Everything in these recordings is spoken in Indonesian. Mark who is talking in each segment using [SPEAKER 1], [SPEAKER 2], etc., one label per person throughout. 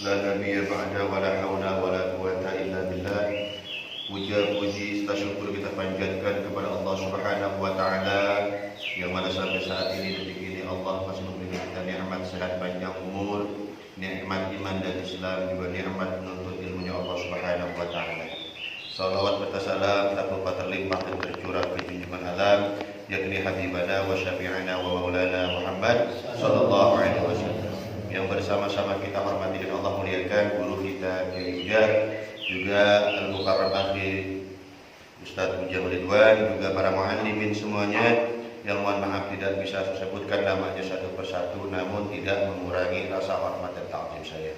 [SPEAKER 1] La nabiyya ba'da wa la haula wa la quwwata illa billah. Puja puji serta syukur kita panjatkan kepada Allah Subhanahu wa taala yang mana sampai saat ini detik ini Allah masih memberi kita nikmat sehat panjang umur, nikmat iman dan Islam, juga nikmat menuntut ilmunya Allah Subhanahu wa taala. Salawat serta salam tak lupa terlimpah dan tercurah ke junjungan alam yakni habibana wa syafi'ana wa maulana Muhammad sallallahu alaihi wasallam, yang bersama-sama kita hormati dan Allah muliakan guru kita Kiai Ujar, juga Al-Mukarram Akhi Ustaz Ujang Ridwan, juga para muallimin semuanya yang mohon maaf tidak bisa saya sebutkan namanya satu persatu, namun tidak mengurangi rasa hormat dan ta'zim saya.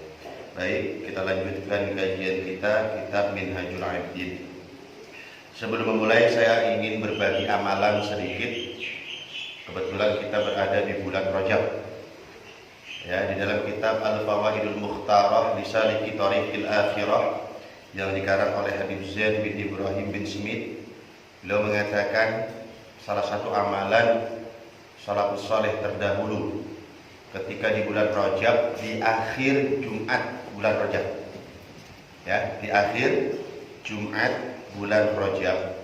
[SPEAKER 1] Baik, kita lanjutkan kajian kita kitab Minhajul Abidin. Sebelum memulai saya ingin berbagi amalan sedikit. Kebetulan kita berada di bulan Rajab. Ya, di dalam kitab Al-Fawaidul Mukhtarah li Saliki Thariqil Akhirah yang dikarang oleh Habib Zain bin Ibrahim bin Smith, beliau mengatakan salah satu amalan salafus saleh terdahulu ketika di bulan Rajab, di akhir Jumat bulan Rajab, ya, di akhir Jumat bulan Rajab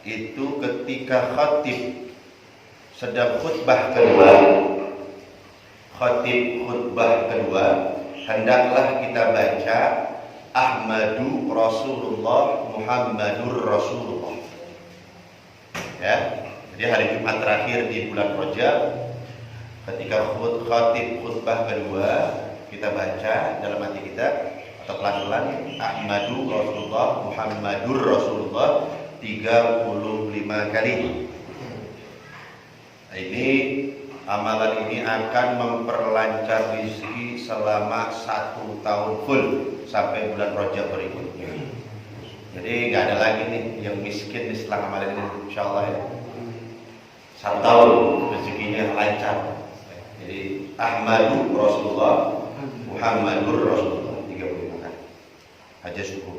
[SPEAKER 1] itu ketika khatib sedang khutbah kedua, hendaklah kita baca Ahmadu Rasulullah Muhammadur Rasulullah. Ya, jadi hari Jumat terakhir di bulan Rajab, ketika khatib khutbah kedua, kita baca dalam hati kita atau pelan-pelan Ahmadu Rasulullah Muhammadur Rasulullah 35 kali. Ini amalan ini akan memperlancar rezeki selama 1 tahun full sampai bulan Rajab berikutnya. Jadi nggak ada lagi nih yang miskin setelah amalan ini, insyaallah ya. 1 tahun rezekinya lancar. Jadi Ahmadu Rasulullah Muhammadur Rasulullah 35 kali. Aja cukup.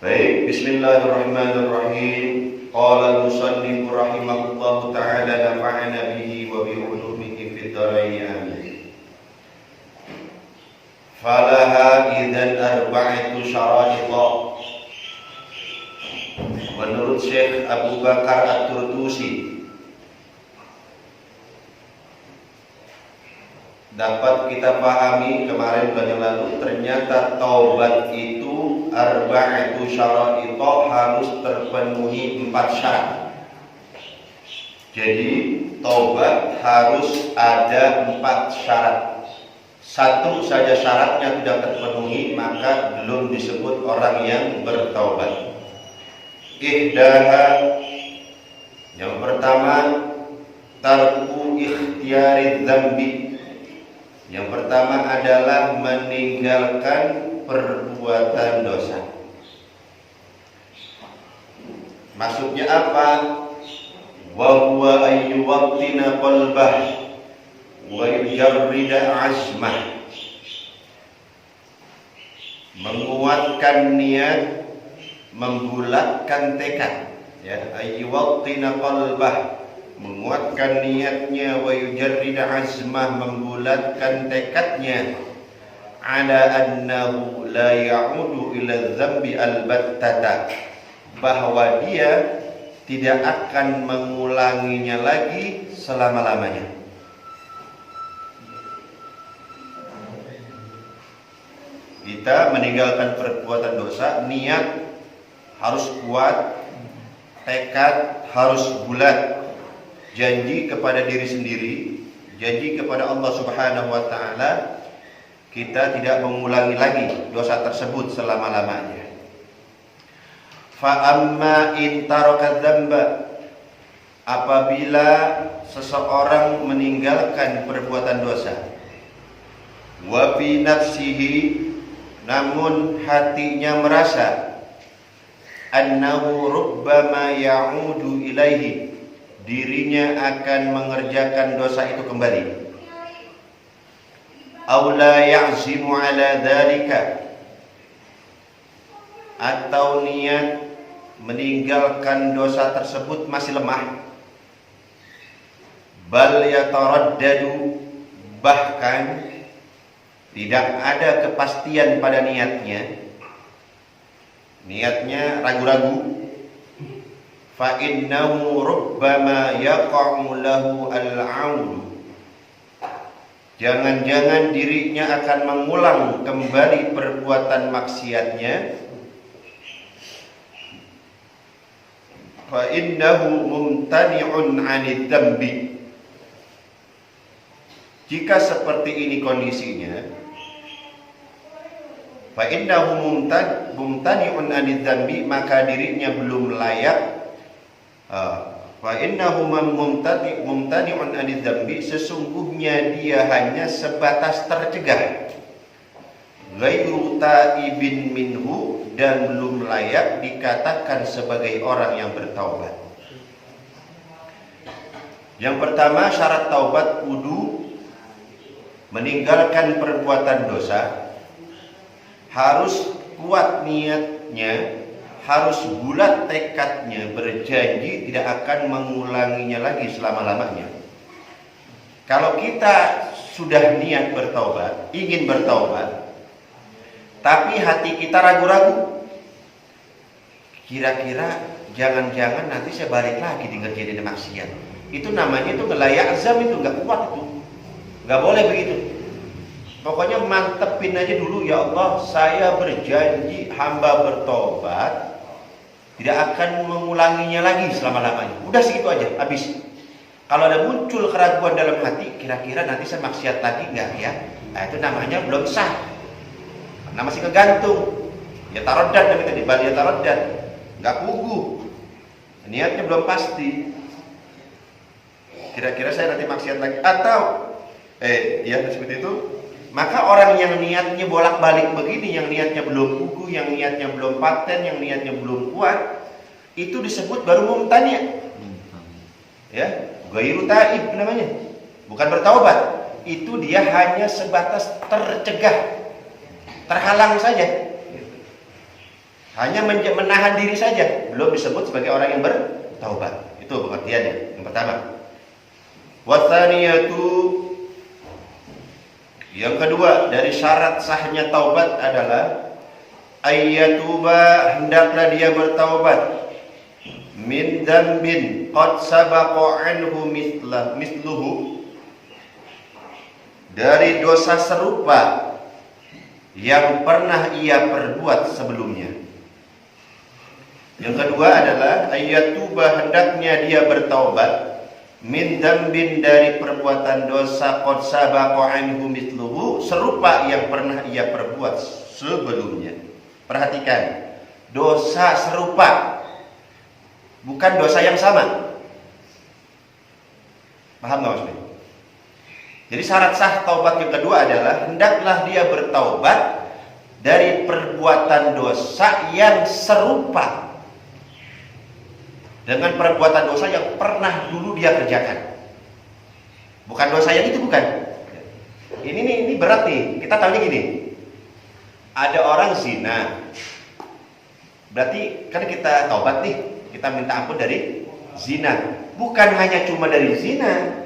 [SPEAKER 1] Baik, bismillahirrahmanirrahim. Qala al-musannif rahimahullahu ta'ala nafa'ana bihi wa bi ulumihi fid dharain amin. Falaha idzan arba'atu syara'ita. Menurut Syekh Abu Bakar At-Turtusi, dapat kita pahami kemarin bulan yang lalu, ternyata taubat itu arba'atu syara'ita, harus terpenuhi 4 syarat. Jadi taubat harus ada 4 syarat. Satu saja syaratnya tidak terpenuhi, maka belum disebut orang yang bertaubat. Ihdaha, yang pertama, tarku ikhtiyari dzambi. Yang pertama adalah meninggalkan perbuatan dosa. Maksudnya apa? Wa huwa ayyuwattina qalbah wa yujarrida azmah. Menguatkan niat, membulatkan tekad, ya, ayyuwattina qalbah, menguatkan niatnya, wa yujarrida azmah, membulatkan tekadnya, ala annahu la ya'udu ila dzambi albattata, bahwa dia tidak akan mengulanginya lagi selama-lamanya. Kita meninggalkan perbuatan dosa, niat harus kuat, tekad harus bulat, janji kepada diri sendiri, janji kepada Allah Subhanahu wa taala, kita tidak mengulangi lagi dosa tersebut selama-lamanya. Fa amma in taraka dzamba, apabila seseorang meninggalkan perbuatan dosa, wa fi nafsihi, namun hatinya merasa, annahu rubbama ya'udu ilaihi, dirinya akan mengerjakan dosa itu kembali, aw la ya'zimu ala dzalika, atau niat meninggalkan dosa tersebut masih lemah, bal yataraddadu, bahkan tidak ada kepastian pada niatnya ragu-ragu, fa innahu rubbama yaqa'u lahu al-'audu, jangan-jangan dirinya akan mengulang kembali perbuatan maksiatnya. Fa innahu mumtani'un 'anid dzambi, jika seperti ini kondisinya, fa innahu mumtani'un 'anid dzambi, maka dirinya belum layak. Fa innahu mumtani'un 'anid dzambi, sesungguhnya dia hanya sebatas tercegah, ghairu ta'ibin minhu, dan belum layak dikatakan sebagai orang yang bertaubat. Yang pertama, syarat taubat kudu meninggalkan perbuatan dosa, harus kuat niatnya, harus bulat tekadnya, berjanji tidak akan mengulanginya lagi selama-lamanya. Kalau kita sudah niat bertaubat, ingin bertaubat, tapi hati kita ragu-ragu, kira-kira jangan-jangan nanti saya balik lagi di ngerjain maksiat, itu namanya itu ngelaya azam, itu nggak kuat, itu nggak boleh begitu. Pokoknya mantepin aja dulu, ya Allah, saya berjanji hamba bertobat, tidak akan mengulanginya lagi selama-lamanya. Udah segitu aja, habis. Kalau ada muncul keraguan dalam hati, kira-kira nanti saya maksiat lagi nggak ya? Nah, itu namanya belum sah, karena masih kegantung. Ya taroddat namanya tadi, bal ya taroddat, nggak puguh, niatnya belum pasti. Kira-kira saya nanti maksiat lagi atau ya seperti itu. Maka orang yang niatnya bolak-balik begini, yang niatnya belum puguh, yang niatnya belum paten, yang niatnya belum kuat, itu disebut baru mumtani'. Ya, ghairu ta'ib namanya. Bukan bertaubat. Itu dia hanya sebatas tercegah, terhalang saja. Hanya menahan diri saja, belum disebut sebagai orang yang bertaubat. Itu pengertiannya. Yang pertama. Watsaniyatu, yang kedua dari syarat sahnya taubat adalah ayyatuba, hendaklah dia bertaubat, min dzambin qad sabaqa anhu misluhu, dari dosa serupa yang pernah ia perbuat sebelumnya. Yang kedua adalah ayyatuba, hendaknya dia bertaubat, min dzambin, dari perbuatan dosa qad sabaqa anhu mithluhu, serupa yang pernah ia perbuat sebelumnya. Perhatikan, dosa serupa, bukan dosa yang sama. Paham nggak maksudnya? Jadi syarat sah taubat yang kedua adalah hendaklah dia bertaubat dari perbuatan dosa yang serupa dengan perbuatan dosa yang pernah dulu dia kerjakan. Bukan dosa yang itu, bukan. Ini berat nih. Kita tahu gini. Ada orang zina. Berarti kan kita taubat nih, kita minta ampun dari zina. Bukan hanya cuma dari zina.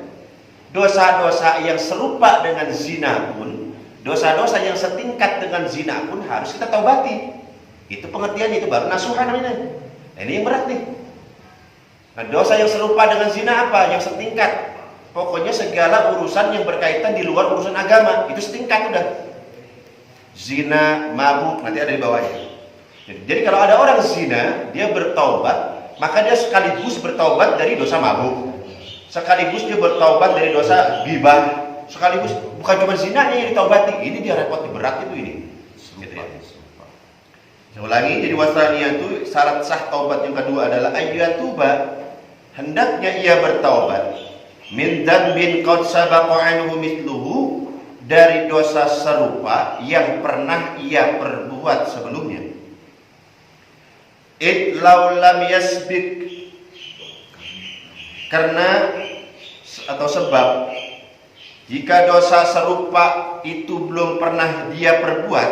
[SPEAKER 1] Dosa-dosa yang serupa dengan zina pun, dosa-dosa yang setingkat dengan zina pun harus kita taubati. Itu pengertiannya, itu baru nasuha namanya. Nah, ini yang berat nih. Nah, dosa yang serupa dengan zina apa? Yang setingkat. Pokoknya segala urusan yang berkaitan di luar urusan agama, itu setingkat udah. Zina, mabuk, nanti ada di bawahnya. Jadi kalau ada orang zina, dia bertaubat, maka dia sekaligus bertaubat dari dosa mabuk, sekaligus dia bertaubat dari dosa ghibah, sekaligus bukan cuma zinanya yang ditaubati. Ini dia repot, berat itu ini. Gitu ya. Saya ulangi, jadi wasaniyatu, syarat sah taubat yang kedua adalah ayyatuba, hendaknya ia bertaubat, min dzambin qad sabaqa anhu mithluhu, dari dosa serupa yang pernah ia perbuat sebelumnya. Idlau lam yasbik, karena atau sebab jika dosa serupa itu belum pernah dia perbuat,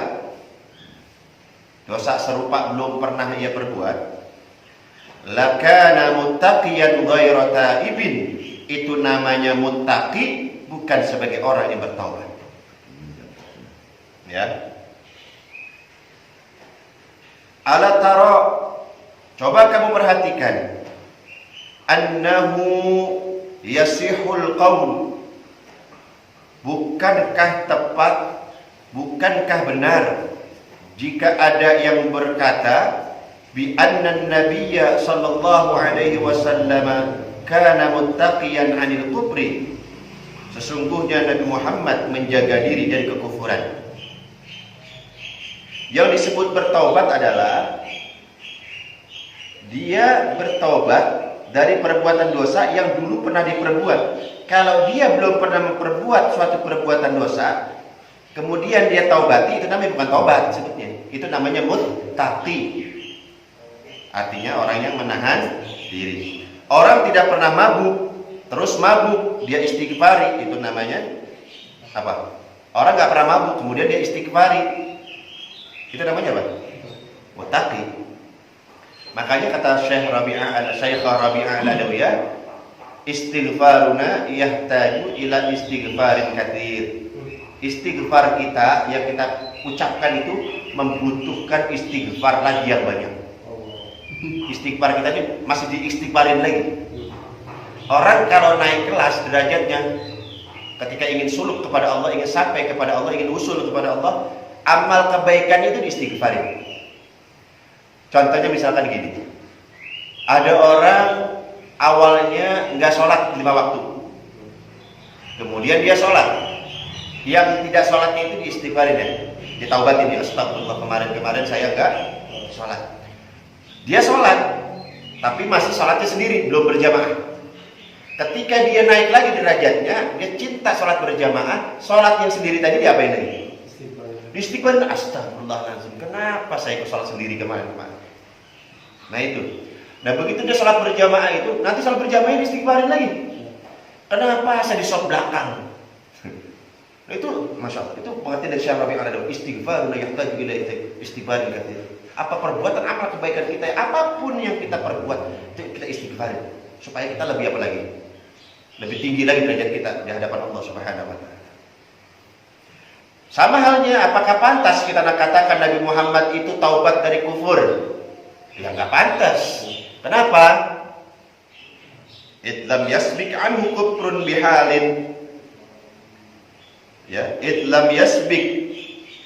[SPEAKER 1] dosa serupa belum pernah ia perbuat, lakana muttaqiyan ghaira taibin, itu namanya muttaqi, bukan sebagai orang yang bertaubat. Ya. Ala tara, coba kamu perhatikan, annahu yasihul qaul, bukankah tepat, bukankah benar jika ada yang berkata bi anna nabiyya sallallahu alaihi wasallam kana muttaqiyan 'anil kufri, sesungguhnya Nabi Muhammad menjaga diri dari kekufuran. Yang disebut bertaubat adalah dia bertaubat dari perbuatan dosa yang dulu pernah diperbuat. Kalau dia belum pernah memperbuat suatu perbuatan dosa, kemudian dia taubati, itu namanya bukan taubat sebetulnya. Itu namanya muttaqi. Artinya orang yang menahan diri. Orang tidak pernah mabuk, terus mabuk, dia istighfari, itu namanya apa? Orang nggak pernah mabuk, kemudian dia istighfari, itu namanya apa? Muttaqi. Makanya kata Syekh Rabi'ah al-Adawiyah, istighfaruna yahtaju ila istighfarin katsir. Istighfar kita yang kita ucapkan itu membutuhkan istighfar lagi yang banyak. Istighfar kita ini masih diistighfarin lagi. Orang kalau naik kelas derajatnya, ketika ingin suluk kepada Allah, ingin sampai kepada Allah, ingin usul kepada Allah, amal kebaikan itu diistighfarin. Contohnya misalkan gini, ada orang awalnya nggak sholat 5 waktu, kemudian dia sholat. Yang tidak sholatnya itu diistighfarin ya, ditaubatin ya, astagfirullah, kemarin saya nggak sholat. Dia sholat, tapi masih sholatnya sendiri, belum berjamaah. Ketika dia naik lagi derajatnya, dia cinta sholat berjamaah, sholat yang sendiri tadi diapain lagi? Istighfar. Astagfirullahaladzim, kenapa saya ikut sholat sendiri kemarin? Nah itu. Nah begitu dia sholat berjamaah itu, nanti sholat berjamaah istighfarin lagi. Kenapa saya di sholat belakang? Nah itu, masya Allah, itu pengertian dari Syekh Rabi'ah al-Adawi. Istighfar, yahtaju ila istighfarin katsir. Apa perbuatan amal kebaikan kita, apapun yang kita perbuat, itu kita istighfarin supaya kita lebih apa lagi? Lebih tinggi lagi derajat kita di hadapan Allah Subhanahu wa taala. Sama halnya, apakah pantas kita nak katakan Nabi Muhammad itu taubat dari kufur? Ya nggak pantas. Kenapa? Idlam yasbik anhu kufrun bihalin. Ya, idlam yasbik,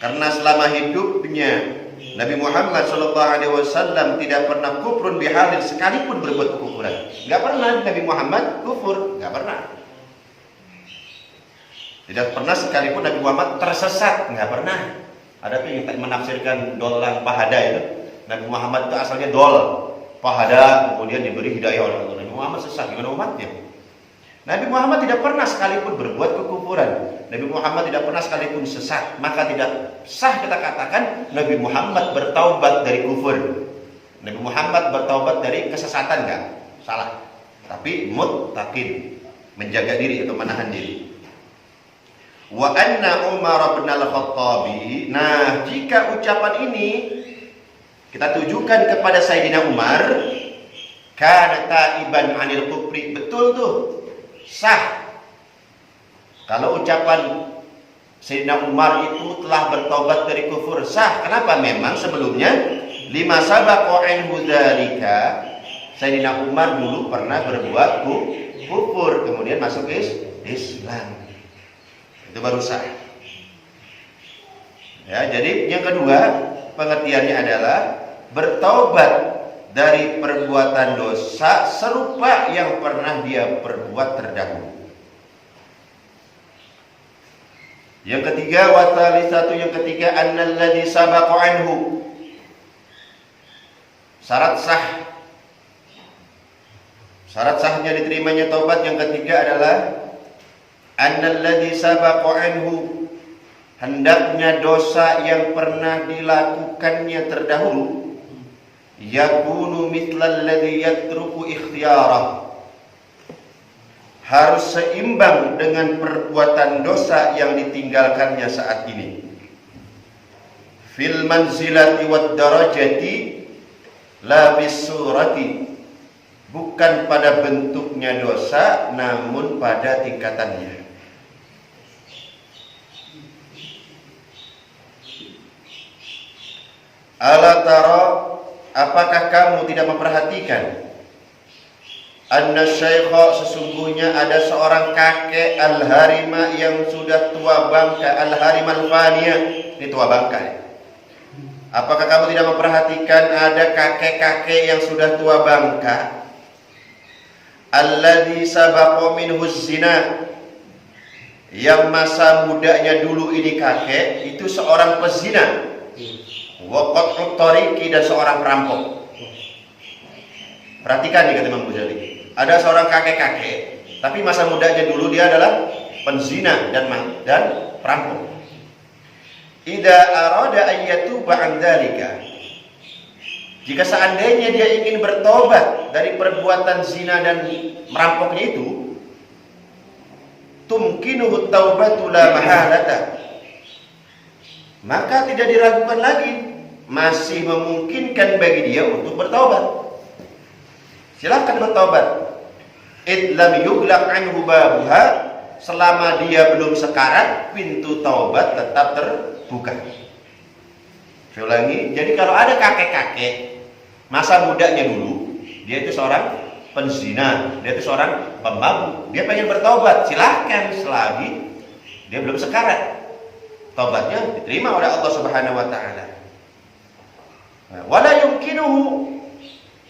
[SPEAKER 1] karena selama hidupnya Nabi Muhammad SAW tidak pernah kufrun bihalin, sekalipun berbuat kekufuran. Nggak pernah Nabi Muhammad kufur, nggak pernah. Tidak pernah sekalipun Nabi Muhammad tersesat, nggak pernah. Ada tuh yang menafsirkan dolang pahada itu, Nabi Muhammad itu asalnya dol, pahada, kemudian diberi hidayah oleh Allah. Nabi Muhammad sesat, gimana umatnya? Nabi Muhammad tidak pernah sekalipun berbuat kekufuran. Nabi Muhammad tidak pernah sekalipun sesat. Maka tidak sah kita katakan Nabi Muhammad bertaubat dari kufur. Nabi Muhammad bertaubat dari kesesatan, enggak? Salah. Tapi muttaqin, menjaga diri atau menahan diri. Wa anna Umar bin al-Khattabi. Nah, jika ucapan ini kita tujukan kepada Sayyidina Umar, kana taiban 'anil kufri. Betul tuh. Sah. Kalau ucapan Sayyidina Umar itu telah bertobat dari kufur, sah. Kenapa? Memang sebelumnya lima sabaqa anhu dzalika, Sayyidina Umar dulu pernah berbuat kufur, kemudian masuk Islam. Itu baru sah. Ya, jadi yang kedua pengertiannya adalah bertaubat dari perbuatan dosa serupa yang pernah dia perbuat terdahulu. Yang ketiga, yang ketiga annalladzi sabaqa anhu. Syarat sahnya diterimanya taubat yang ketiga adalah annalladzi sabaqa anhu, hendaknya dosa yang pernah dilakukannya terdahulu yakunu mithlal ladzi yatruku ikhtiyarah, harus seimbang dengan perbuatan dosa yang ditinggalkannya saat ini. Fil manzilati wad darajati la bis surati, bukan pada bentuknya dosa namun pada tingkatannya. Ala tara, apakah kamu tidak memperhatikan? Anna syaikha, sesungguhnya ada seorang kakek al-harima yang sudah tua bangka, al-harimal faniya, ini tua bangka ya. Apakah kamu tidak memperhatikan ada kakek-kakek yang sudah tua bangka? Alladzi sabaqa minhu zina, yang masa mudanya dulu ini kakek itu seorang pezina. Wa qat'ut tariqi, dan seorang perampok. Perhatikan nih kata Imam Ghazali. Ada seorang kakek-kakek, tapi masa mudanya dulu dia adalah penzina dan perampok. Idza arada an yatuba an dzalika, jika seandainya dia ingin bertobat dari perbuatan zina dan merampoknya itu, tumkinuhu taubatu la mahalata, maka tidak diragukan lagi, masih memungkinkan bagi dia untuk bertobat. Silahkan bertobat. Id lam yughlaq anhu babuha, selama dia belum sekarat, pintu taubat tetap terbuka. Saya ulangi, jadi kalau ada kakek-kakek masa mudanya dulu, dia itu seorang penzina, dia itu seorang pemabuk, dia pengen bertobat, silahkan selagi dia belum sekarat. Taubatnya diterima oleh Allah Subhanahu wa taala. Wala yumkinuhu,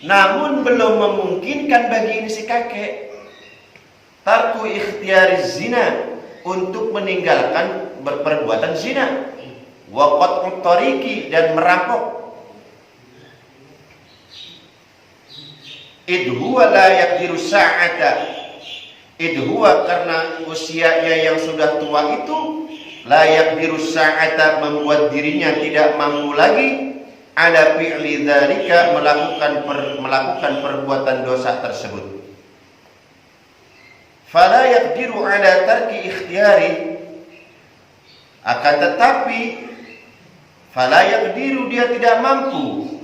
[SPEAKER 1] namun belum memungkinkan bagi ini si kakek tarku ikhtiyari zina, untuk meninggalkan berperbuatan zina, wa qat'ut tariqi, dan merampok. Idhuwa la yaqdiru sa'ata, idhuwa, karena usianya yang sudah tua itu, la yaqdiru sa'ata, membuat dirinya tidak mampu lagi, ada fi'li dzalika, melakukan perbuatan dosa tersebut. Fala yaqdiru ala tarki ikhtiyari, akan tetapi fala yaqdiru, dia tidak mampu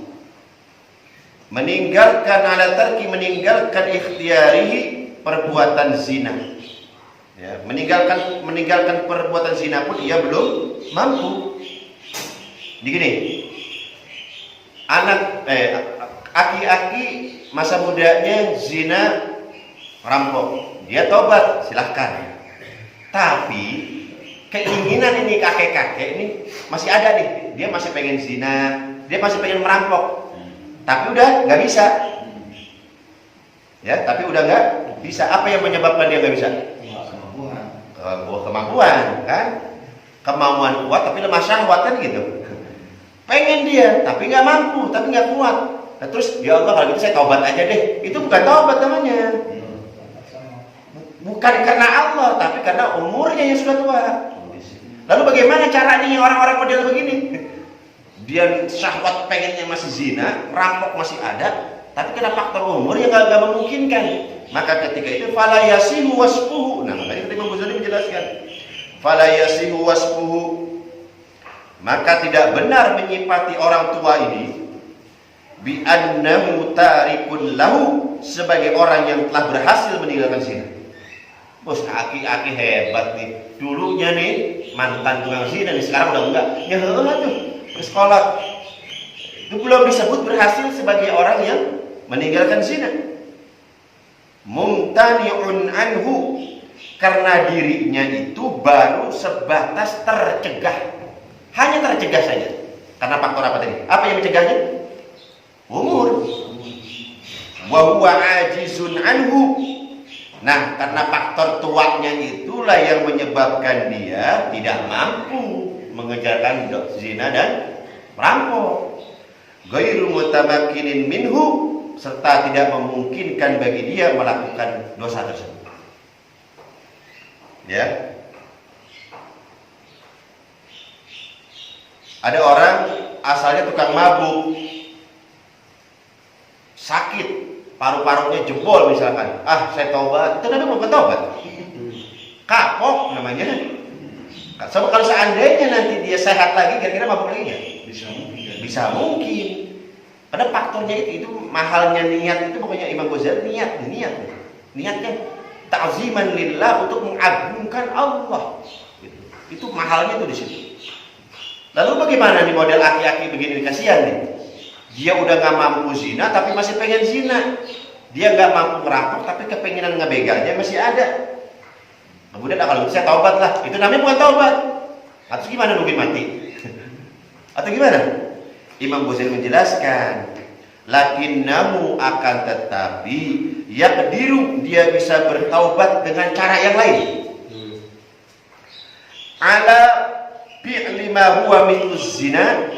[SPEAKER 1] meninggalkan ala tarki, meninggalkan ikhtiyarihi, perbuatan zina. Ya, meninggalkan perbuatan zina pun ia belum mampu. Begini, aki-aki masa mudanya zina, rampok, dia tobat, silahkan. Tapi keinginan ini kakek-kakek ini masih ada nih, dia masih pengen zina, dia masih pengen merampok, tapi udah nggak bisa. Ya, tapi udah nggak bisa. Apa yang menyebabkan dia nggak bisa? Kemampuan, kan? Kemauan kuat tapi lemah syahwat, kan gitu. Pengen dia, tapi nggak mampu, tapi nggak kuat. Nah, terus ya Allah, kalau gitu saya taubat aja deh. Itu bukan taubat namanya. Bukan karena Allah, tapi karena umurnya yang sudah tua. Lalu bagaimana caranya yang orang-orang model begini? Dia syahwat pengennya masih zina, rampok masih ada, tapi karena faktor umur yang nggak memungkinkan. Maka ketika itu fala yasihu wasfuhu. Nah, makanya Imam Ghazali menjelaskan fala yasihu wasfuhu, maka tidak benar menyifati orang tua ini bi annahu tarikun lahu, sebagai orang yang telah berhasil meninggalkan zina. Bos, aki-aki hebat nih, dulunya nih mantan tukang zina nih, sekarang udah enggak. Ya tuh ke sekolah itu belum disebut berhasil sebagai orang yang meninggalkan zina. Mumtani'un anhu, karena dirinya itu baru sebatas tercegah, hanya tercegah saja. Karena faktor apa tadi? Apa yang mencegahnya? Umur. Wa huwa ajizun anhu. Nah, karena faktor tuanya itulah yang menyebabkan dia tidak mampu mengejarkan zina dan merampok. Ghairu mutamakkinin minhu, serta tidak memungkinkan bagi dia melakukan dosa tersebut. Ya. Ada orang asalnya tukang mabuk, sakit, paru-parunya jebol misalkan. Ah, saya tobat. Itu namanya bukan tobat. Kapok namanya. Kalau seandainya nanti dia sehat lagi, kira-kira mabuk lagi nggak? Bisa mungkin. Karena faktornya itu mahalnya niat itu, pokoknya Imam Ghazali niatnya ta'ziman lillah, untuk mengagungkan Allah. Itu mahalnya itu di situ.
[SPEAKER 2] Lalu bagaimana nih model aki-aki begini, kasihan nih. Dia udah gak mampu zina tapi masih pengen zina. Dia gak mampu merampok tapi kepengenan ngebegalnya masih ada. Kemudian kalau gitu saya taubat lah. Itu namanya bukan taubat. Atau gimana, mungkin mati? Atau gimana? Imam Ghazali menjelaskan, lakinnamu akan tetapi yaqdiru, dia bisa bertaubat dengan cara yang lain. Ala fi'li ma huwa mithluz zina,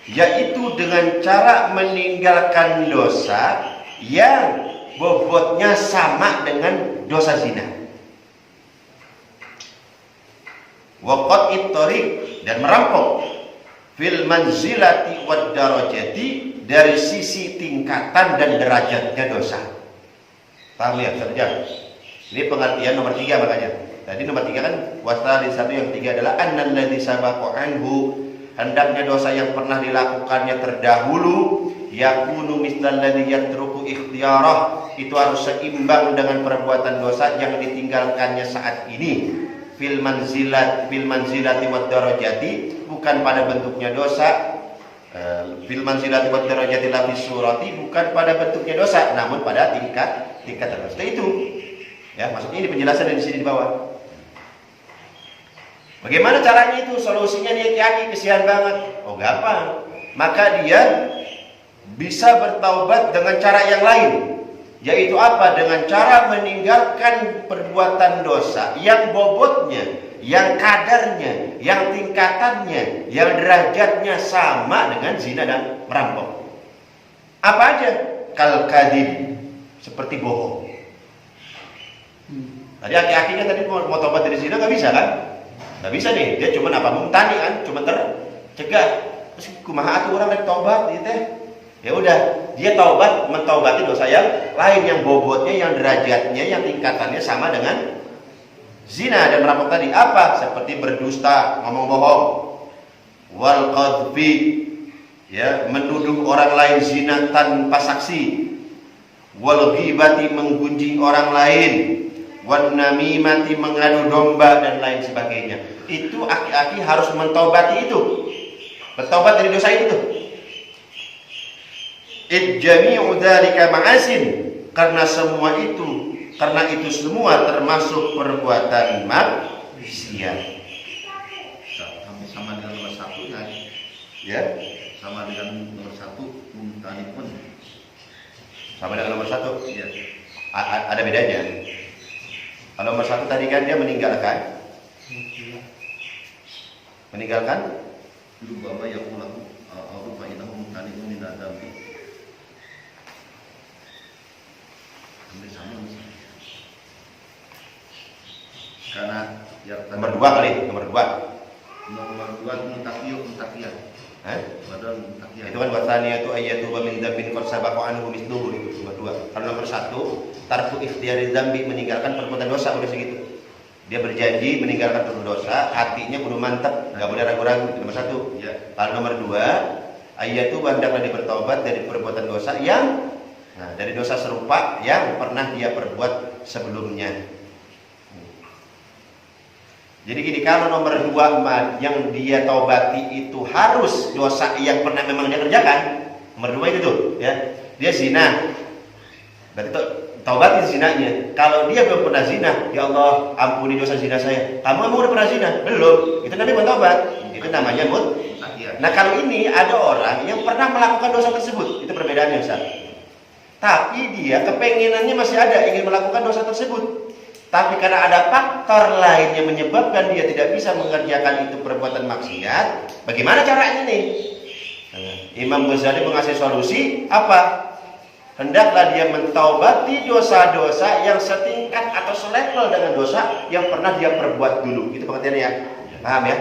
[SPEAKER 2] yaitu dengan cara meninggalkan dosa yang bobotnya sama dengan dosa zina. Wa qat'it thariq, dan merampok, fil manzilati wad darajati, dari sisi tingkatan dan derajatnya dosa. Paham ya, saudara? Ini pengertian nomor 3 makanya. Tadi nomor 3 kan wasali, satu, yang 3 adalah annal ladzi sabaqa anhu, hendaknya dosa yang pernah dilakukannya terdahulu, yakunu mislal ladzi yatruku ikhtiyarah, itu harus seimbang dengan perbuatan dosa yang ditinggalkannya saat ini. Fil manzilati wad darajati, bukan pada bentuknya dosa. Fil manzilati wad darajati la fi surati, bukan pada bentuknya dosa namun pada tingkat dosa itu. Ya, maksudnya ini penjelasan di sini di bawah. Bagaimana caranya itu? Solusinya dia aki-aki, kesian banget. Oh, gampang. Maka dia bisa bertaubat dengan cara yang lain. Yaitu apa? Dengan cara meninggalkan perbuatan dosa yang bobotnya, yang kadarnya, yang tingkatannya, yang derajatnya sama dengan zina dan merampok. Apa aja? Kal kadhib, seperti bohong. Tadi aki-aki kan tadi mau tobat dari zina nggak bisa kan? Nggak bisa nih. Dia cuma apa? Mumtani kan? Cuma tercegah. Terus kumaha atuh orang rek tobat gitu teh. Ya udah, dia mentaubati dosa yang lain, yang bobotnya, yang derajatnya, yang tingkatannya sama dengan zina dan merampok tadi. Apa? Seperti berdusta, ngomong bohong, wal qadfi, ya, menuduh orang lain zina tanpa saksi, wal ghibati, menggunjing orang lain, wan namimati, mengadu domba dan lain sebagainya. Itu aki-aki harus mentaubati itu, bertaubat dari dosa itu tuh. Jami'u dzalika ma'asin, karena itu semua termasuk perbuatan maksiat.
[SPEAKER 1] Sama dengan nomor 1
[SPEAKER 2] ya.
[SPEAKER 1] Sama dengan nomor 1 mumtani pun.
[SPEAKER 2] Sama dengan nomor 1.
[SPEAKER 1] Ya.
[SPEAKER 2] Ada bedanya. Kalau nomor 1 tadi kan dia meninggalkan
[SPEAKER 1] dulu bahwa yang ulang fa inahu mumtani min adzab. Karena yang
[SPEAKER 2] nomor 2 kali, nomor 2
[SPEAKER 1] mutakiyah. Padahal mutakiyah.
[SPEAKER 2] Itu kan wasania itu ayatu wa min dzambin qad sabaqa anhu mithluhu, itu nomor 2. Kalau nomor 1 tarku ikhtiyari dzambi, meninggalkan perbuatan dosa, udah segitu. Dia berjanji meninggalkan perbuatan dosa, hatinya kudu mantap, enggak boleh ragu-ragu. Nomor 1.
[SPEAKER 1] Ya.
[SPEAKER 2] Kalau nomor 2 ayatu hendaklah dia bertobat dari perbuatan dosa dari dosa serupa yang pernah dia perbuat sebelumnya. Jadi gini, kalau nomor 2 yang dia taubati itu harus dosa yang pernah memang dia kerjakan. Nomor 2 itu tuh, ya. Dia zina. Berarti taubatin zinanya. Kalau dia belum pernah zina, ya Allah, ampuni dosa zina saya. Kamu emang udah pernah zina? Belum. Itu namanya taubat. Itu namanya mutakiyah. Nah, kalau ini ada orang yang pernah melakukan dosa tersebut, itu perbedaannya, Ustaz. Tapi dia kepengenannya masih ada, ingin melakukan dosa tersebut. Tapi karena ada faktor lain yang menyebabkan dia tidak bisa mengerjakan itu perbuatan maksiat, bagaimana caranya nih? Imam Ghazali mengasih solusi apa? Hendaklah dia mentaubati dosa-dosa yang setingkat atau selevel dengan dosa yang pernah dia perbuat dulu. Itu pengertiannya ya. Paham ya?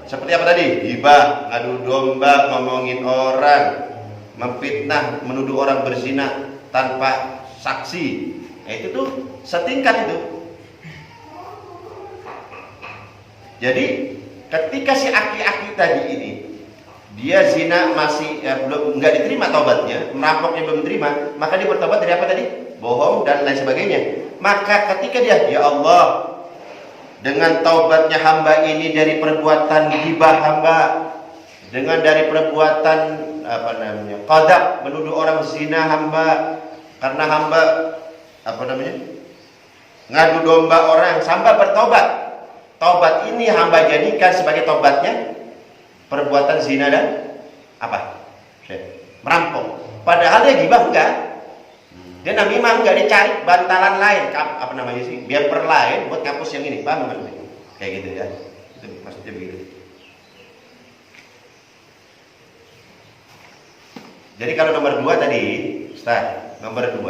[SPEAKER 2] Seperti apa tadi? Hibah, ngadu domba, ngomongin orang, memfitnah, menuduh orang berzina tanpa saksi. Nah, itu tuh setingkat itu. Jadi ketika si aki-aki tadi ini dia zina masih belum nggak diterima taubatnya, merampoknya belum diterima, maka dia bertobat dari apa tadi? Bohong dan lain sebagainya. Maka ketika dia, ya Allah, dengan taubatnya hamba ini dari perbuatan ghibah hamba, dengan dari perbuatan qadzaf, menuduh orang zina hamba karena hamba ngadu domba orang, hamba bertobat. Tobat ini hamba jadikan sebagai tobatnya perbuatan zina dan merampok. Padahal dia gibah enggak. Dia namimah enggak, dicari bantalan lain, biar lain buat ngapus yang ini, paham maksudnya? Kayak gitu ya. Itu maksudnya begitu. Jadi kalau nomor 2 tadi, Ustaz, nomor 2,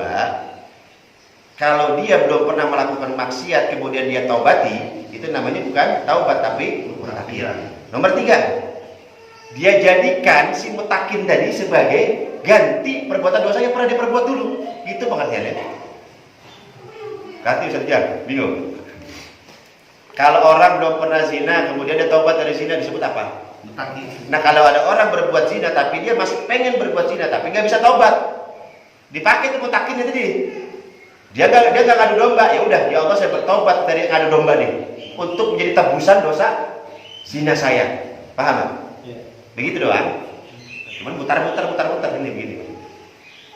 [SPEAKER 2] kalau dia belum pernah melakukan maksiat kemudian dia taubati, itu namanya bukan taubat tapi mutakin. Nomor 3, dia jadikan si mutakin tadi sebagai ganti perbuatan dosa yang pernah diperbuat dulu. Itu pengertiannya. Ganti Ustaz Jan, bingung. Kalau orang belum pernah zina kemudian dia taubat dari zina disebut apa? Mutakin. Nah, kalau ada orang berbuat zina tapi dia masih pengen berbuat zina tapi nggak bisa taubat, dipakai itu mutakin itu dia. Dia nggak ngadu domba, ya udah, ya Allah saya bertobat dari ngadu domba nih untuk menjadi tebusan dosa zina saya. Paham? Ya. Begitu doang. Cuman mutar-mutar ini begini.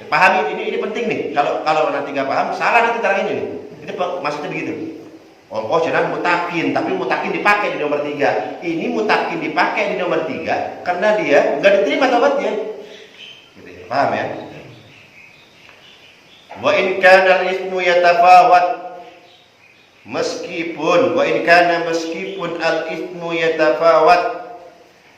[SPEAKER 2] Pahami ini penting nih. Kalau nanti nggak paham, salah nanti terangin ini. Ini maksudnya begitu. Oh jangan mutakin, tapi mutakin dipakai di nomor 3. Ini mutakin dipakai di nomor 3 karena dia nggak diterima taubatnya. Gitu ya. Paham ya? Wa in kana al-ithmu yatafawat, meskipun al-ithmu yatafawat,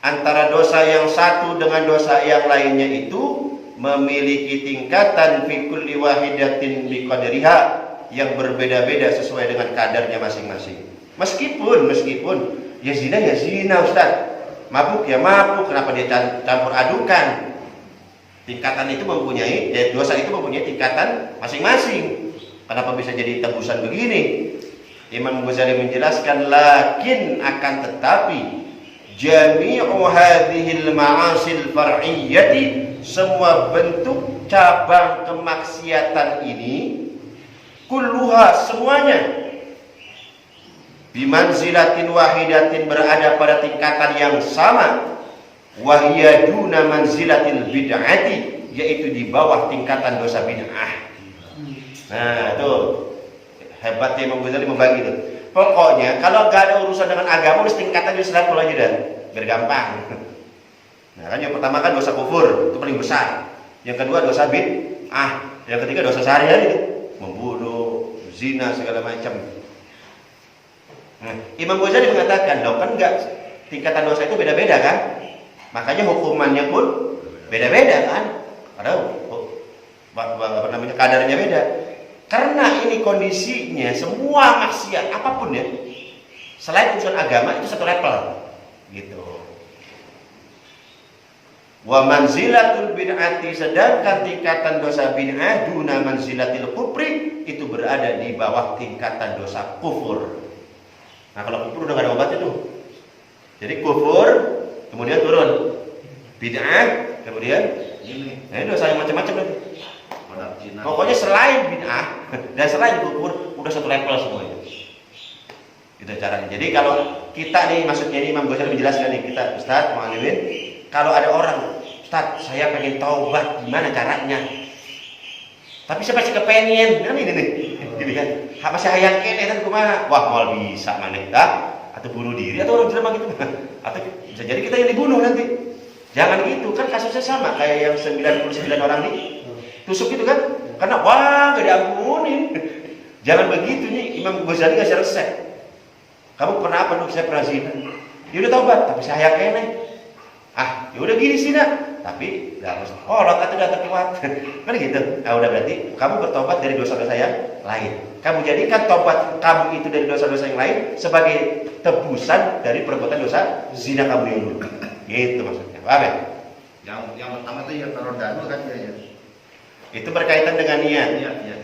[SPEAKER 2] antara dosa yang satu dengan dosa yang lainnya itu memiliki tingkatan fi kulli wahidatin biqadriha, yang berbeda-beda sesuai dengan kadarnya masing-masing. Meskipun ya zina Ustaz, mabuk ya mabuk, kenapa dia campur adukan? Tingkatan itu mempunyai, dosa itu mempunyai tingkatan masing-masing. Kenapa bisa jadi tebusan begini? Imam Ghazali menjelaskan, lakin akan tetapi jami'u hadhil ma'asil far'iyyati, semua bentuk cabang kemaksiatan ini, kulluha semuanya, bimanzilatin wahidatin berada pada tingkatan yang sama, wahiyya duna manzilatil bid'ati, yaitu di bawah tingkatan dosa bid'ah. Nah, tuh hebatnya Imam Ghazali membagi itu. Pokoknya kalau nggak ada urusan dengan agama, harus tingkatannya selevel aja dah, biar gampang. Nah, kan yang pertama kan dosa kufur, itu paling besar. Yang kedua dosa bid'ah, yang ketiga dosa sehari-hari itu, membunuh, zina, segala macam. Nah, Imam Ghazali mengatakan, loh kan enggak, tingkatan dosa itu beda-beda kan? Makanya hukumannya pun beda-beda kan? Kadarnya beda. Karena ini kondisinya semua maksiat apapun ya, selain urusan agama itu satu level, gitu. Wa manzilatul bid'ati, sedangkan tingkatan dosa bid'ah duna manzilatil kufri, itu berada di bawah tingkatan dosa kufur. Nah, kalau kufur udah gak ada obatnya tuh. Jadi kufur kemudian turun, bid'ah kemudian ini dosa yang macam-macam itu. Pokoknya selain bid'ah dan selain kufur udah satu level semuanya. Itu caranya. Jadi kalau kita nih, maksudnya ini Imam Ghazali menjelaskan nih, kita Ustaz Mu'alimin, kalau ada orang, Ustaz saya pengen taubat, gimana caranya? Tapi saya pasti kepengen, kan ini nih, gitu kan? Masih hayang kene kan kumaha? Wah, mau bisa maneh dah, atau bunuh diri atau orang jelema gitu, atau bisa jadi kita yang dibunuh nanti. Jangan gitu, kan kasusnya sama kayak yang 99 orang nih tusuk itu kan? Karena wah gak diampunin. Jangan begitu nih, Imam Ghazali ngasih resep. Kamu pernah apa? Saya pernah zina. Dia udah taubat, tapi saya hayang kene. Ya udah gini sih nak, tapi nggak harus. Oh, lokat udah terkuat, kan gitu. Nah, udah berarti kamu bertobat dari dosa-dosa yang lain. Kamu jadikan tobat kamu itu dari dosa-dosa yang lain sebagai tebusan dari perbuatan dosa zina kamu yang dulu. Gitu maksudnya. Paham ya?
[SPEAKER 1] Yang pertama itu yang taruh danu kan ya.
[SPEAKER 2] Itu berkaitan dengan niat.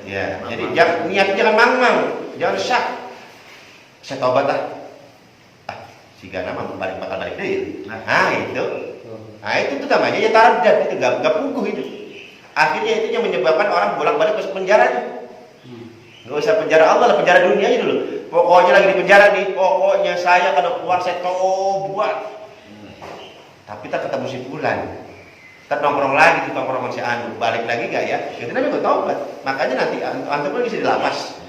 [SPEAKER 2] Ya. Jadi niatnya jangan mangmang, jangan syak. Saya tobat si Gana bakal balik deh. Nah itu tuh namanya ya taraddad, itu gak puguh itu. Akhirnya itu yang menyebabkan orang bolak-balik masuk penjara. Gak usah penjara Allah lah, penjara dunia aja dulu. Pokoknya lagi di penjara nih, pokoknya saya kalau keluar saya tobat. tapi tak ketemu si fulan, tak nongkrong lagi di tongkrongan si anu, balik lagi gak ya? Itu namanya bertobat. Makanya nanti antum lagi di lapas,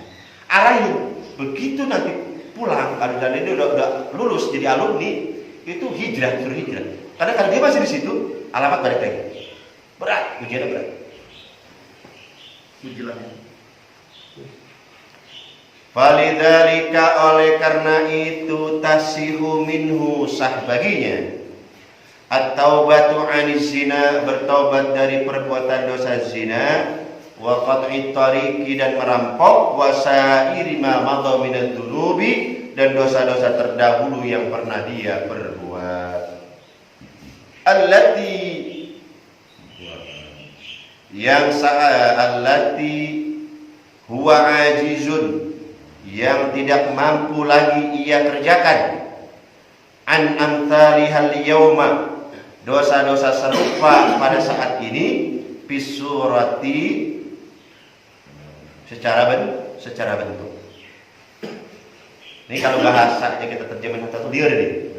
[SPEAKER 2] arahin. Begitu nanti pulang, kalau dan ini udah lulus jadi alumni, itu hijrah, suruh hijrah. Karena kalau dia masih di situ, alamat balik lagi. Berat, ujiannya berat. Falidzalika, oleh karena itu, tasihu minhu, sah baginya at-taubatu 'anis zina, bertobat dari perbuatan dosa zina, wa qat'i tariqi, dan merampok, wa sa'iri ma madha minadz dzunubi, dan dosa-dosa terdahulu yang pernah dia perbuat. Allati, yang allati huwa ajizun, yang tidak mampu lagi ia kerjakan, an amsalihal yauma, dosa-dosa serupa pada saat ini, bisurati, secara bentuk. Ini kalau bahasanya kita terjemahin satu dia nih.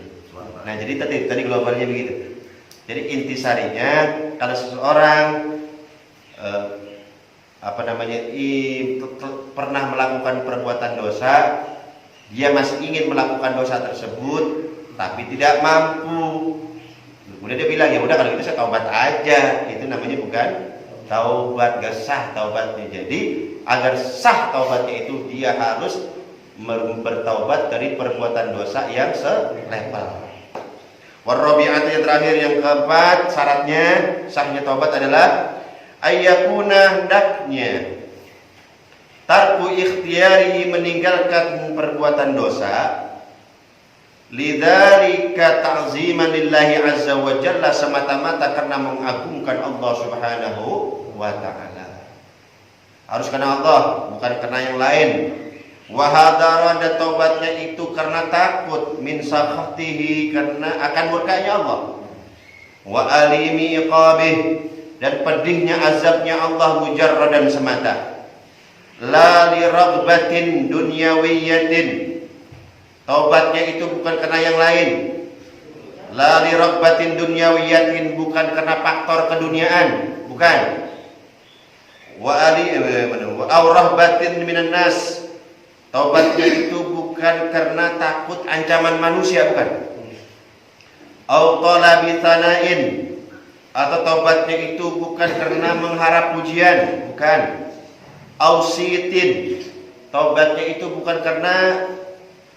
[SPEAKER 2] Nah, jadi tadi globalnya begitu. Jadi intisarinya, kalau seseorang pernah melakukan perbuatan dosa, dia masih ingin melakukan dosa tersebut tapi tidak mampu. Kemudian dia bilang, ya udah kalau gitu saya taubat aja. Itu namanya bukan taubat, gak sah taubatnya. Jadi agar sah taubatnya itu dia harus bertaubat dari perbuatan dosa yang selevel. Warabi'atu, yang terakhir, yang keempat, syaratnya sahnya taubat adalah ayyakuna, hendaknya tarku ikhtiyari, meninggalkan perbuatan dosa, lidzalika ta'ziman lillahi azza wa jalla, semata-mata karena mengagungkan Allah Subhanahu wa ta'ala. Harus karena Allah, bukan karena yang lain. Wa hadara, dan taubatnya itu karena takut, min sakhatihi, karena akan murkanya Allah. Wa alimi iqabih, dan pedihnya azabnya Allah, mujarradan, semata. La li raghbatin dunyawiyatin, taubatnya itu bukan karena yang lain. La li raghbatin dunyawiyatin, bukan karena faktor keduniaan, bukan. Wa rahbatin minan nas, taubatnya itu bukan karena takut ancaman manusia, bukan. Au talabi tsana'in, atau taubatnya itu bukan karena mengharap pujian, bukan. Au sitin, taubatnya itu bukan karena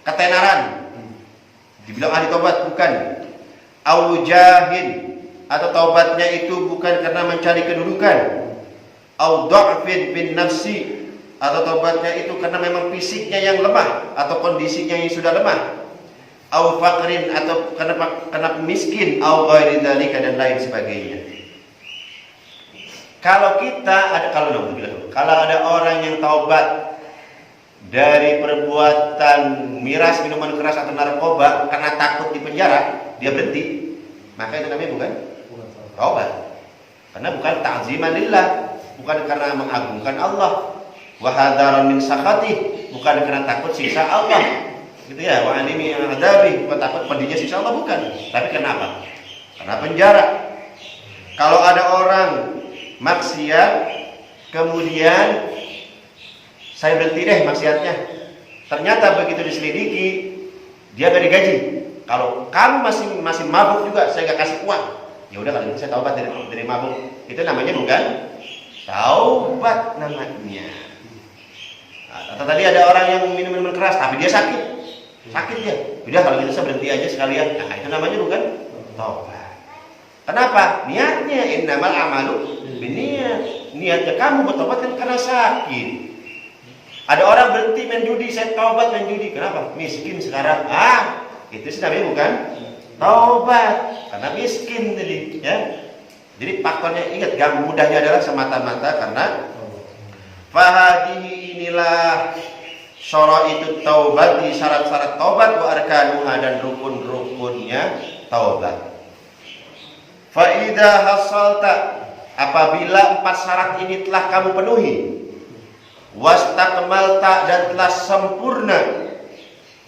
[SPEAKER 2] ketenaran, dibilang ahli taubat, bukan. Au jahin, atau taubatnya itu bukan karena mencari kedudukan. Au dha'fin bin nafsi, atau taubatnya itu karena memang fisiknya yang lemah atau kondisinya yang sudah lemah. Au faqrin, atau karena miskin. Au ghairi dzalika, dan lain sebagainya. Kalau ada orang yang taubat dari perbuatan miras, minuman keras, atau narkoba karena takut di penjara, dia berhenti, maka itu namanya bukan taubat. Karena bukan ta'ziman lillah, bukan karena mengagungkan Allah. Wa hadaran min sakhati, bukan karena takut siksa Allah. Gitu ya, wa alimi adabi, bukan takut pedihnya siksa Allah, bukan. Tapi kenapa? Karena penjara. Kalau ada orang maksiat, kemudian saya berhenti deh maksiatnya, ternyata begitu diselidiki dia gak digaji. Kalau kamu masih mabuk juga, saya gak kasih uang. Ya udah, kalau saya taubat dari mabuk. Itu namanya bukan taubat namanya. Atau tadi ada orang yang minum minuman keras tapi dia sakit dia. Udah, kalau gitu saya berhenti aja sekalian. Nah, itu namanya bukan taubat. Kenapa? Niatnya innamal amalu binniyat. Niatnya kamu bertobat kan karena sakit. Ada orang berhenti main judi, saya taubat main judi. Kenapa? Miskin sekarang. Itu sih namanya bukan taubat, karena miskin tadi, ya. Jadi faktornya, ingat, yang mudahnya adalah semata-mata karena fahadihi, inilah syara'itut taubati, syarat-syarat taubat, wa arkanuha, dan rukun-rukunnya taubat. Fa idza hasalta, apabila 4 syarat ini telah kamu penuhi, wastakmalta, dan telah sempurna,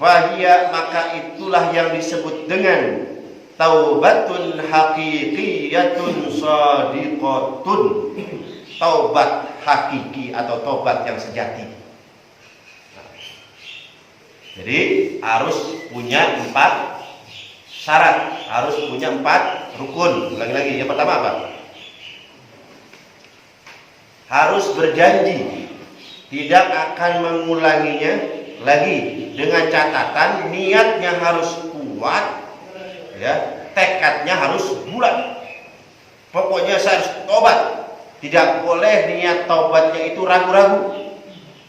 [SPEAKER 2] wahia, maka itulah yang disebut dengan taubatun haqiqiyatun shadiqatun. Taubat hakiki atau taubat yang sejati. Jadi harus punya 4 syarat, harus punya 4 rukun. Lagi-lagi, yang pertama apa? Harus berjanji tidak akan mengulanginya lagi, dengan catatan niatnya harus kuat, ya, tekadnya harus bulat. Pokoknya saya harus tobat. Tidak boleh niat taubatnya itu ragu-ragu.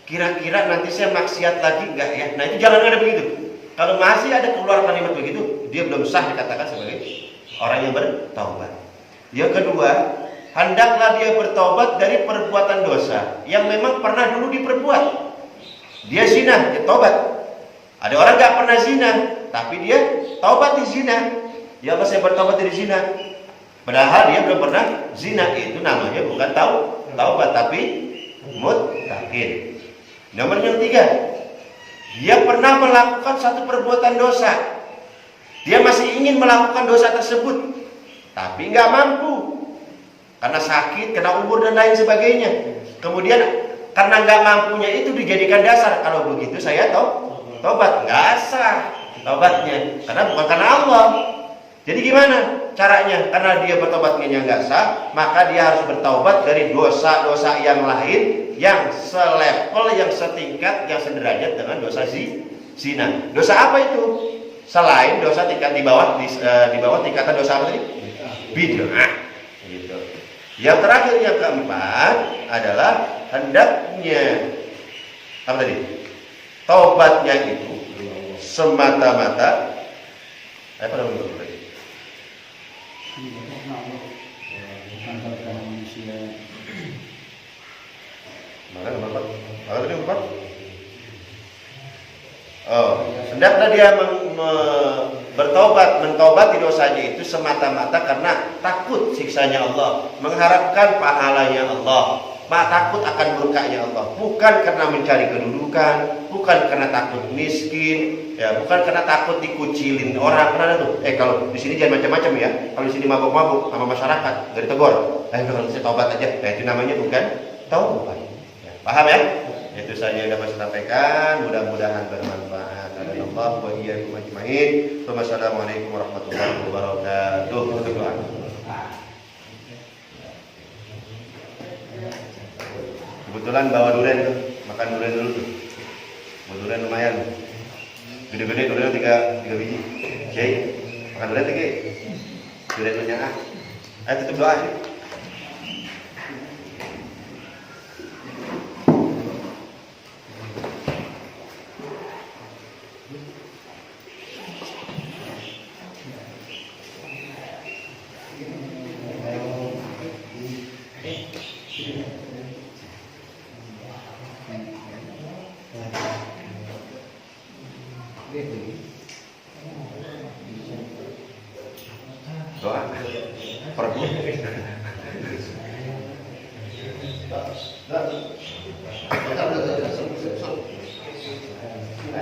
[SPEAKER 2] Kira-kira nanti saya maksiat lagi enggak ya? Nah, itu jangan ada begitu. Kalau masih ada keluar kalimat begitu, dia belum sah dikatakan sebagai orang yang bertaubat. Yang kedua, hendaklah dia bertaubat dari perbuatan dosa yang memang pernah dulu diperbuat. Dia zina, dia taubat. Ada orang enggak pernah zina, tapi dia taubat di zina. Ya Allah, saya bertaubat dari zina. Padahal dia belum pernah zina. Itu namanya bukan taubat, tapi muttaqin. Nomor yang 3, dia pernah melakukan satu perbuatan dosa. Dia masih ingin melakukan dosa tersebut, tapi nggak mampu karena sakit, kena umur dan lain sebagainya. Kemudian karena nggak mampunya itu dijadikan dasar, kalau begitu saya taubat. Nggak sah taubatnya, karena bukan karena Allah. Jadi gimana caranya? Karena dia bertobatnya nggak sah, maka dia harus bertaubat dari dosa-dosa yang lain yang selevel, yang setingkat, yang sederajat dengan dosa zina. Dosa apa itu? Selain dosa tingkat di bawah tingkatan dosa apa tadi? Bid'ah. Gitu. Yang terakhir, yang keempat adalah hendaknya apa tadi? Taubatnya itu semata-mata apa namanya? Hendaklah dia mentobati dosanya itu semata-mata karena takut siksanya Allah, mengharapkan pahalanya Allah, takut akan murkanya Allah, bukan karena mencari kedudukan, bukan karena takut miskin, ya, bukan karena takut dikucilin orang. Karena tuh, kalau di sini jangan macam-macam ya. Kalau di sini mabuk-mabuk sama masyarakat, gak ditegur. Kalau saya taubat aja, itu namanya bukan taubat. Ya, paham ya? Itu saja yang dapat saya sampaikan. Mudah-mudahan bermanfaat. Allah wa iyyakum ajmain. Wassalamualaikum warahmatullahi wabarakatuh. Kebetulan bawa durian tuh, makan durian dulu tuh. Bawa durian lumayan. Gede-gede durian 3 biji. Oke, makan durian 3. Durian punya Ayo tutup doa sih. Doa perbu.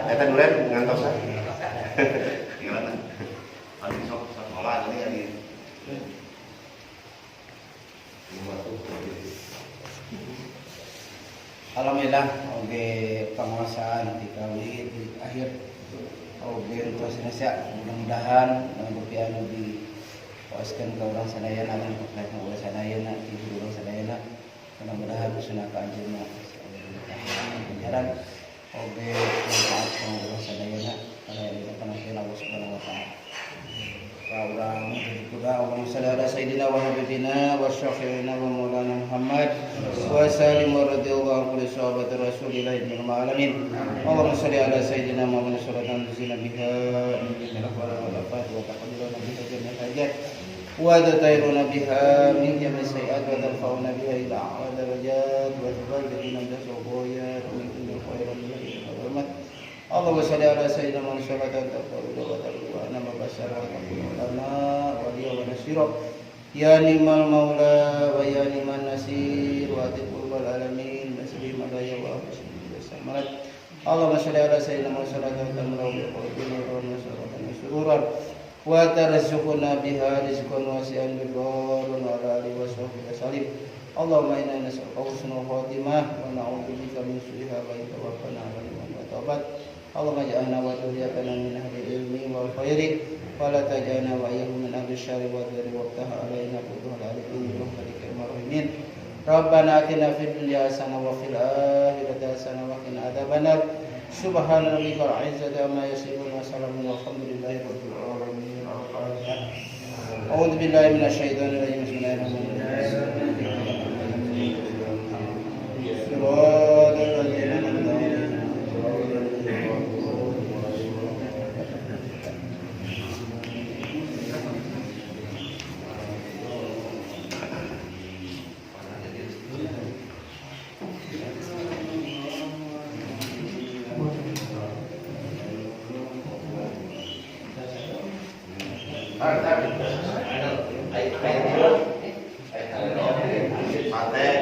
[SPEAKER 2] Eta durian ngantos ah. Gimana? Anu sok ngolah ini ya di.
[SPEAKER 3] Alhamdulillah, oke penguasaan di kali di akhir oke terus Indonesia, mudah-mudahan dengan lebih puaskan ke orang sadayana dan ke orang sadayana ibu orang sadayana, mudah-mudahan sunah kanjengna penjaran oke manfaat ke orang sadayana pada yang kita panaskan Allah Subhanahu wa taala. Orang juga Allahumma shalli ala sayyidina wa habibina wa syafi'ina wa maulana Muhammad wa sallim wa radhiyallahu anhu sahabati Rasulillah ibn alamin. Allahumma shalli ala sayyidina Muhammad sallallahu alaihi wasallam biha min al-afat wa taqabbal biha jami'a hajat wa tatayruna biha min jami'i sayiat wa tarfa'una biha ila a'la darajat wa tuballighuna biha sawqiyat min kulli khairin wa rahmat. Allahumma shalli ala sayyidina Muhammad sallallahu alaihi wasallam wa nama basara wa lana wa liya wa nasira ya ni'mal maula wa ya ni'man nasir wa atiqul alamin nasri madaya wa bismillah. Allahumma shalli ala sayyidina Muhammad sallallahu alaihi wasallam wa surura وترزقنا بها رزقا واسعا بالبار وعلى آله وصحبه وسلم اللهم إنا نسألك حسن الخاتمة ونعوذ بك من سوءها وإن توفنا على الإيمان والتوبة اللهم اجعلنا وذريتنا من أهل العلم والخير ولا تجعلنا وإياهم من أهل الشر والذر وافتح علينا فتوح العارفين برحمتك يا الراحمين ربنا آتنا في الدنيا حسنة وفي الآخرة حسنة وقنا عذاب النار سبحان ربك رب العزة عما يصفون وسلام والحمد لله رب العالمين أعوذ بالله من الشيطان الرجيم بسم الله الرحمن الرحيم صراط الذين أنعمت عليهم
[SPEAKER 2] Mate